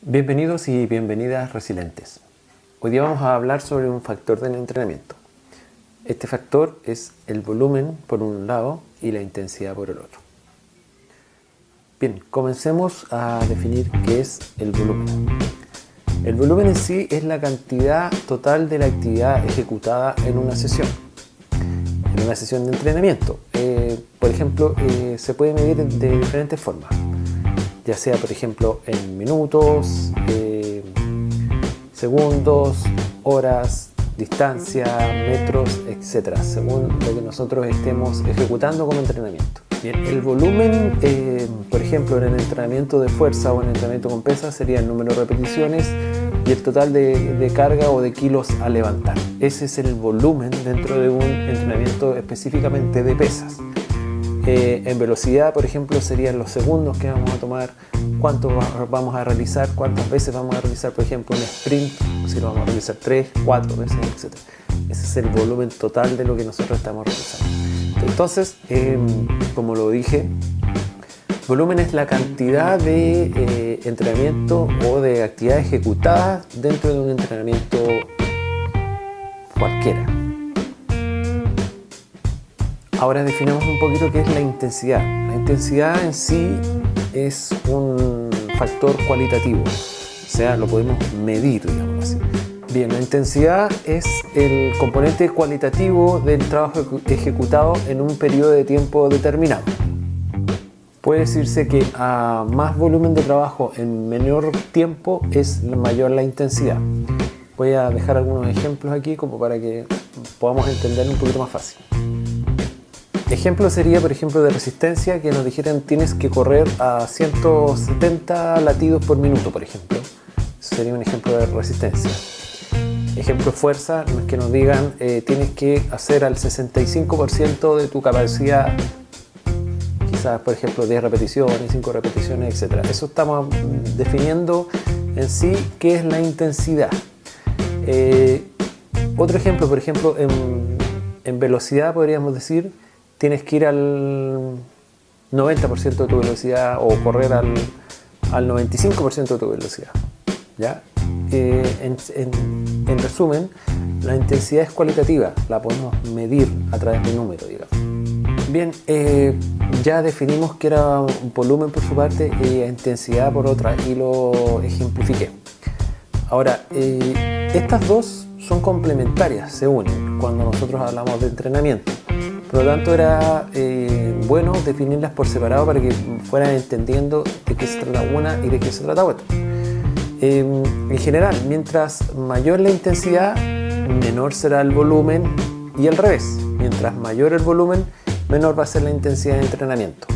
Bienvenidos y bienvenidas resilientes. Hoy día vamos a hablar sobre un factor del entrenamiento. Este factor es el volumen por un lado y la intensidad por el otro. Bien, comencemos a definir qué es el volumen. El volumen en sí es la cantidad total de la actividad ejecutada en una sesión de entrenamiento. Por ejemplo, se puede medir de diferentes formas, ya sea por ejemplo en minutos, segundos, horas, distancia, metros, etc., según lo que nosotros estemos ejecutando como entrenamiento. Bien, el volumen, por ejemplo, en el entrenamiento de fuerza o en el entrenamiento con pesas sería el número de repeticiones y el total de carga o de kilos a levantar. Ese es el volumen dentro de un entrenamiento específicamente de pesas. En velocidad, por ejemplo, serían los segundos que vamos a tomar, cuánto vamos a realizar, cuántas veces vamos a realizar, por ejemplo, un sprint, si lo vamos a realizar 3, 4 veces, etc. Ese es el volumen total de lo que nosotros estamos realizando. Entonces, como lo dije, volumen es la cantidad de entrenamiento o de actividad ejecutada dentro de un entrenamiento cualquiera. Ahora definamos un poquito qué es la intensidad. La intensidad en sí es un factor cualitativo, o sea, lo podemos medir, digamos así. Bien, la intensidad es el componente cualitativo del trabajo ejecutado en un periodo de tiempo determinado. Puede decirse que a más volumen de trabajo en menor tiempo es mayor la intensidad. Voy a dejar algunos ejemplos aquí como para que podamos entenderlo un poquito más fácil. Ejemplo sería, por ejemplo, de resistencia, que nos dijeran tienes que correr a 170 latidos por minuto, por ejemplo. Eso sería un ejemplo de resistencia. Ejemplo fuerza, que nos digan tienes que hacer al 65% de tu capacidad, quizás por ejemplo 10 repeticiones, 5 repeticiones, etc. Eso estamos definiendo en sí qué es la intensidad. Otro ejemplo, por ejemplo, en velocidad podríamos decir tienes que ir al 90% de tu velocidad o correr al 95% de tu velocidad, ¿ya? En resumen, la intensidad es cualitativa, la podemos medir a través de números, digamos. Bien, ya definimos que era un volumen por su parte y intensidad por otra y lo ejemplifiqué. Ahora, estas dos son complementarias, se unen cuando nosotros hablamos de entrenamiento. Por lo tanto, era bueno definirlas por separado para que fueran entendiendo de qué se trata una y de qué se trata otra. En general, mientras mayor la intensidad, menor será el volumen y al revés. Mientras mayor el volumen, menor va a ser la intensidad de entrenamiento.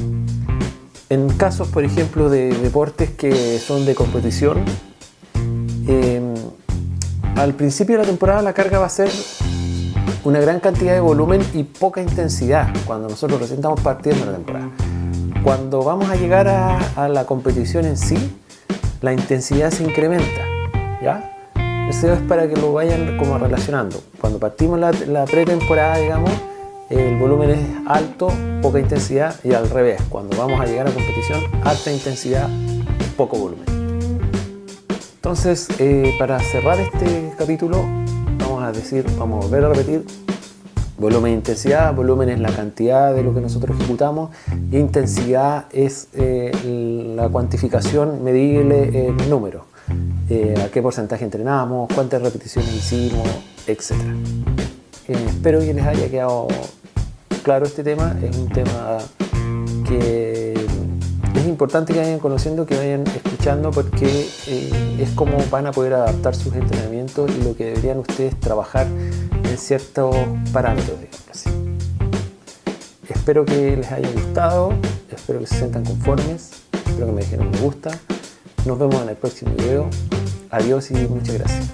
En casos, por ejemplo, de deportes que son de competición, al principio de la temporada la carga va a ser una gran cantidad de volumen y poca intensidad cuando nosotros recién estamos partiendo la temporada. Cuando vamos a llegar a la competición en sí, la intensidad se incrementa, ¿ya? Eso es para que lo vayan como relacionando. Cuando partimos la pretemporada, digamos, el volumen es alto, poca intensidad, y al revés, cuando vamos a llegar a competición, alta intensidad, poco volumen. Entonces, para cerrar este capítulo, vamos a volver a repetir: volumen e intensidad. Volumen es la cantidad de lo que nosotros ejecutamos, e intensidad es la cuantificación medible en número, a qué porcentaje entrenamos, cuántas repeticiones hicimos, etc. Espero que les haya quedado claro este tema. Es un tema que es importante que vayan conociendo, que vayan escuchando, porque es como van a poder adaptar sus entrenamientos y lo que deberían ustedes trabajar en ciertos parámetros, digamos así. Espero que les haya gustado, espero que se sientan conformes, espero que me dejen un me gusta. Nos vemos en el próximo video. Adiós y muchas gracias.